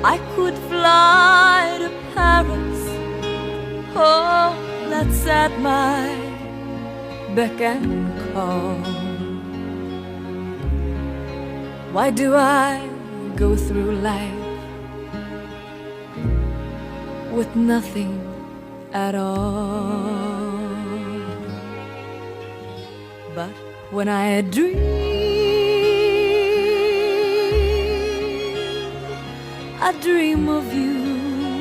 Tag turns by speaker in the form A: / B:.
A: I could fly to Paris. Oh, that's at my beck and call. Why do I go through life with nothing at all? But when I dream, I dream of you.